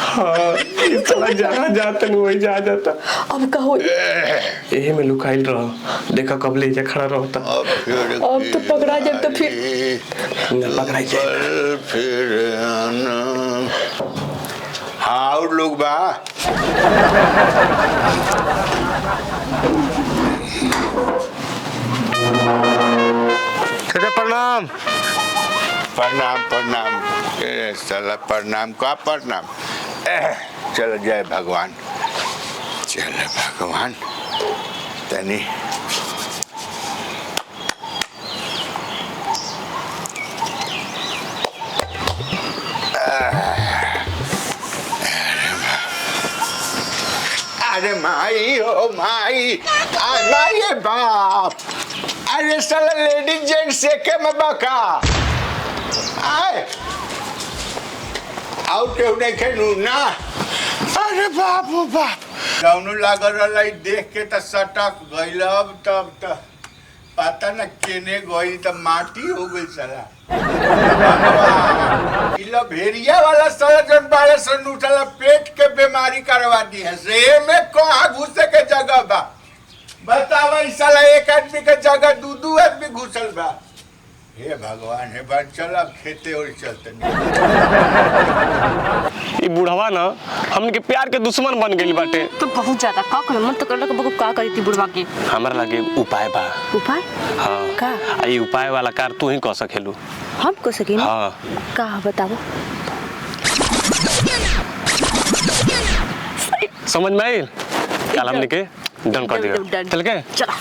हाँ इस साला जहाँ जाता नहीं वही जा जाता। अब का होई? यही में लुकाइल रहो, देखा कब ले जा खड़ा रहता। अब तो पकड़ा जाए तो फिर पकड़ाई जाए फिर आना। हाँ और लोग बा प्रणाम। प्रणाम प्रणाम। साला प्रणाम का प्रणाम। चल जय भगवान, चल भगवान तनी अरे माई ओ माई, माई बाप, अरे साला लेडीज जेंट्स से के में बका आए आउट के उन्हें खेलू ना। अरे बाप ओ बाप, कौनो लागल रहा देख के तो सटक गइल। अब तब तो पता न केने गई तो माटी हो गई साला। इला भेड़िया वाला साला जन बारे सन उठला पेट के बीमारी करवा दी है से में कहाँ घुसे के जगह बा बतावा। इस साला एक आदमी के जगह दू आदमी घुसल बा। हे भगवान हे बात चला खेते और चलते ये बुढ़वा ना हमन के प्यार के दुश्मन बन गइल बाटे। तो बहुत ज्यादा का करे मन तो करला के बको का करी थी बुढ़वा के। हमरा लगे उपाय बा। उपाय? हाँ का? ये उपाय वाला कार तू ही कह सकेलू। हम को सके ना? हाँ का बताओ। समझ में आइल? कल हमने के डन कर दिया। चल के चला।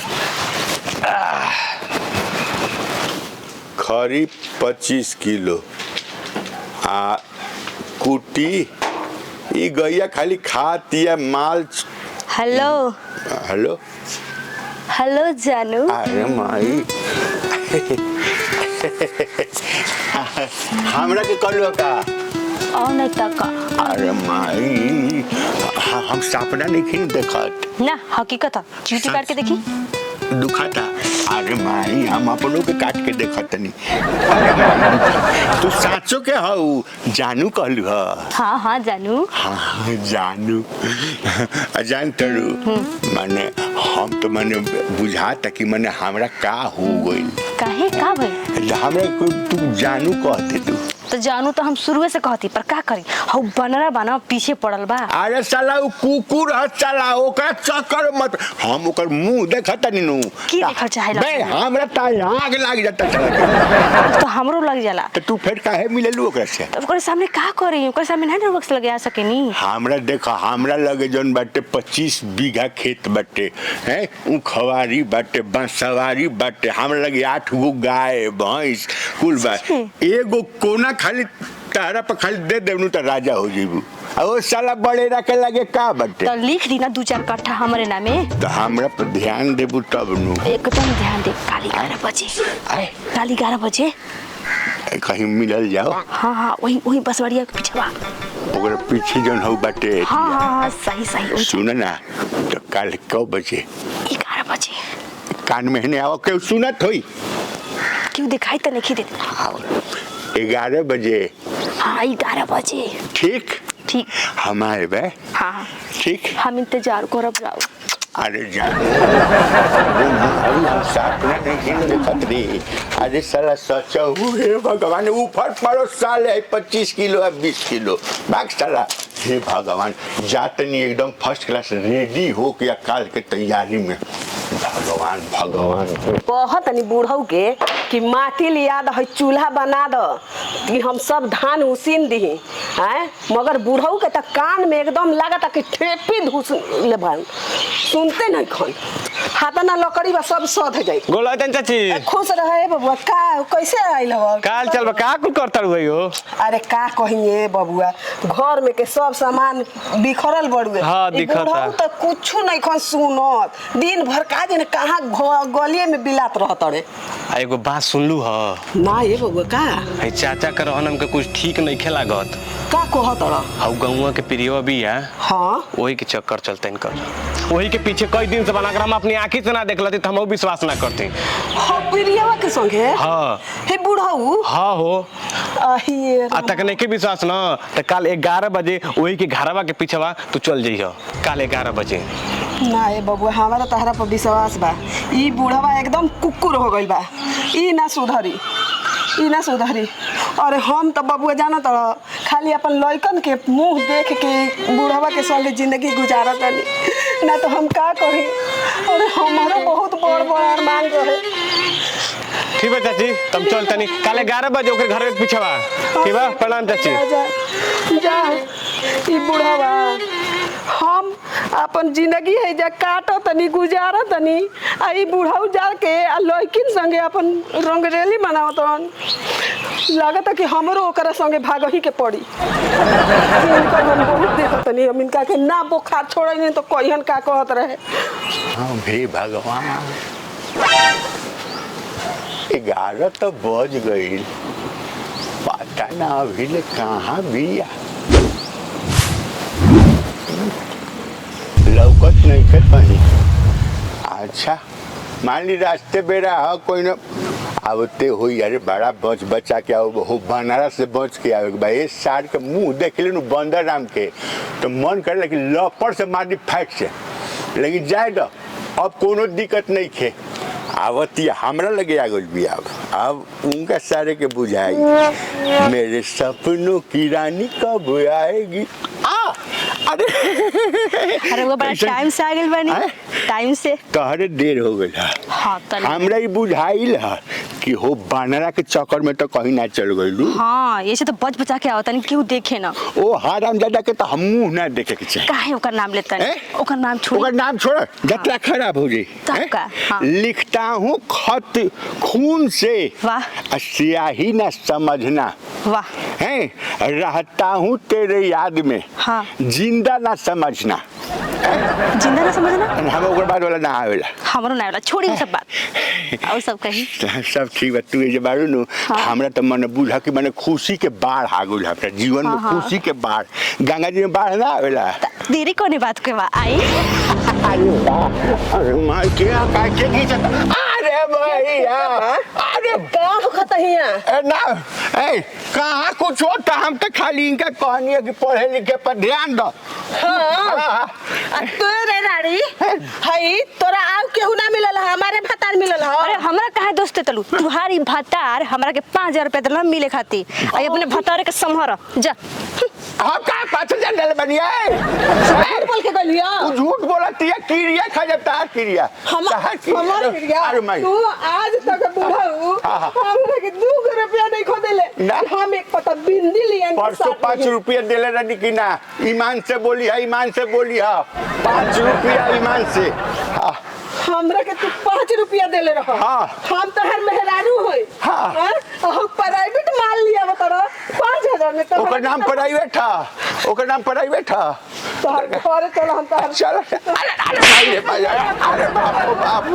खरी 25 किलो आ कुटी ई गैया खाली खाती है माल। हेलो हेलो हेलो जानू। अरे माई हमरा के कलो का और नहीं तक। अरे माई हम सपना नहीं खिन देखत ना हकीकत है, चीटी काट के देखी दुखाता। अरे माई हम अपनों के काट के देखत नहीं। अरे माई तू साचो के हऊ जानू कहलू ह? हाँ हाँ जानू। हाँ जानू अजान तरू माने हम तो माने बुझाता कि माने हमरा का हो गइल। काहे का भाई? हमरा तू जानू कहते तू तो जानू तो हम शुरू से कहती पर का करी हऊ बनरा बना पीछे पड़ल बा। अरे साला उ कुकुर ह साला ओकरा चक्कर मत हम ओकर मुंह देखत नहीं नु की देखल चाहेला? बे हमरा त आग लाग जाता साला तो हमरो लग जाला। तो तू फिर काहे मिललू ओकरा से? तो ओकरे सामने का करी? ओकरे सामने नहीं वक्त लगे आ सकेनी। हमरा देखा हमरा लगे जौन बाटे 25 बीघा खेत बाटे हैं उ खवारी बाटे बांसवारी बाटे। हमरा लगे 8 गो गाय भैंस कुल बा। एगो कोना खाली तारा पर खाली दे देवनु तो राजा हो जीबू। और साला बड़े रखे लगे का बाटे तो लिख दी ना 2-4 कट्ठा हमारे नामे। तो हमरा पर ध्यान देबू तब नु। एकदम ध्यान दे। काली 11 बजे आए काली 11 बजे कहीं मिलल जाओ। हाँ हाँ वही वही बसवड़िया के पीछे बा। ओकरा पीछे जौन हो बाटे हाँ हाँ हाँ सही सही। सुन ना तो कल कब बजे? 11 बजे। कान में ने आओ के सुनत होई क्यों दिखाई तो नहीं देते? 11 बजे। हाँ 11 बजे ठीक ठीक। हम आए बे। हाँ ठीक हम इंतजार करब जाओ। अरे जान सपना नहीं देखत रही। अरे साला सचा हुए भगवान ऊपर पड़ो साल है 25 किलो है 20 किलो भाग साला। हे भगवान जातनी एकदम फर्स्ट क्लास रेडी हो के काल के तैयारी में। भगवान भगवान बहुत नहीं बूढ़ऊ के कि माटी लिया दो चूल्हा बना दो कि हम सब धान उसीन दी हैं। मगर बूढ़ऊ के तो कान में एकदम लागत कि ठेपी धूस ले भाई सुनते नहीं खन हाथ ना लकड़ी बा सब सध जाई। गोला तन चाची खुश रहे बबुआ। का कैसे आइल हो? काल चल का कुल करता रही हो? अरे का कहिए बबुआ घर में के सब सामान बिखरल बड़ुए। हाँ, दिखता। बूढ़ऊ तो कुछ नहीं खन सुनत दिन भर का दिन कहाँ गलिए में बिलात रहत रे। एगो बात सुनलू ह? ना ये बबुआ का है चाचा के रहन हमके कुछ ठीक नहीं खेलागत। का कहत रह? हाउ गौवा के प्रियो भी है। हाँ वही के चक्कर चलते इनकर। वही वही के पीछे कई दिन से बना कर हम अपनी आंखी से ना देख लेते तो हम विश्वास ना करते। हाँ प्रियवा के संगे हाँ हे बुढ़ऊ हाँ हो अहिए आ तक नहीं के विश्वास ना तो कल 11 बजे वही के घरवा के पीछेवा तू चल जइह कल 11 बजे। ना ए बबुआ हमारा तहरा पर विश्वास बा। ई बुढ़वा एकदम कुकुर हो गइल बा। ई ना सुधरी अरे हम तो बबुआ जाना तो खाली अपन लइकन के मुंह देख के बुढ़वा के संगे जिंदगी गुजारत तनी ना तो हम का कही। अरे हमारा बहुत बड़ बड़ अरमान रहे। ठीक है चाची तुम चल तनी कल 11 बजे ओकर घर के पीछेवा ठीक बा। प्रणाम चाची। जा ई बुढ़वा हम अपन जिंदगी है जा काटो तनी गुजारा तनी आ ई बुढ़ाऊ जाके आ लइकिन संगे अपन रंगरेली मनावतन लागत कि हमरो ओकरा संगे भागही के पड़ी। इनकर हम बहुत देखत तनी हम इनका के ना बुखार छोड़े नहीं तो कहियन का कहत रहे। हाँ भी भगवान 11 तो बज गई पता ना अभी ले कहाँ बिया लौकत नहीं के कहीं। अच्छा मान ली रास्ते बेरा है कोई न आवते हुई अरे बड़ा बच बचा के आओ हो बनारस से बच के आवे भाई ये सार के मुंह देख ले बंदर राम के तो मन करे लेकिन लपड़ से मार दी फैट से लेकिन जाए तो अब कोनो दिक्कत नहीं खे आवती हमरा लगे आ गई भी अब उनका सारे के बुझाई मेरे सपनों की रानी कब आएगी। अरे वो बड़ा टाइम से आ गइल बानी टाइम से तहरे देर हो गई हाँ हमरा ही बुझाइल है कि हो बानरा के चक्कर में तो कहीं ना चल गई। हाँ ये से तो बच बचा के आवतन केहू देखे ना ओ हरामजादा के तो हम मुंह ना देखे के चाहिए। काहे ओकर नाम लेतन ओकर नाम छोड़ ओकर नाम छोड़ जतरा खराब हो जाए। तब का हाँ। लिखता हूँ खत खून से वाह स्याही ना समझना वाह है रहता हूँ तेरे याद में हाँ जिंदा ना समझना जिंदा ना समझना हम ओकर बाद वाला ना आवेला हमरो ना वाला छोड़ी सब बात और सब कही सब ठीक बा तू जे बारू नु हमरा तो मन बुझा कि माने खुशी के बाढ़ आ गइल हमरा जीवन में खुशी के बाढ़ गंगा जी में बाढ़ ना आवेला देरी कोने बात के बा आई अरे माय क्या के की अरे भैया अरे का होखत हिया ना ए कहाँ कुछ होता हम तो खाली इनका कहानी है कि पढ़े लिखे पर ध्यान दो। हाँ तोरे राड़ी हई तोरा आव केहू ना मिलल हमारे भतार मिलल ह। अरे हमरा काहे दोस्त तलू तुम्हारी भतार हमरा के 5000 रुपया दिला मिले खाती आई अपने भतार के संभार जा। हम का 5000 डाल बनिया झूठ बोल के गलिया तू झूठ बोलती है किरिया खा जाता है किरिया हमार किरिया अरे माई तू आज तक बुढ़ाऊ हमरा के 2 रुपया नहीं खो देले हम एक पता बिंदी लियन परसों 5 रुपया देले रही कि ना ईमान से बोली है 5 रुपया ईमान से हमरा के तू 5 रुपया देले रह हम तो हर मेहरारू होई हम प्राइवेट माल लिया बता 5000 में तो ओकर नाम प्राइवेट था तो घर चल हम तो चलो अरे बाप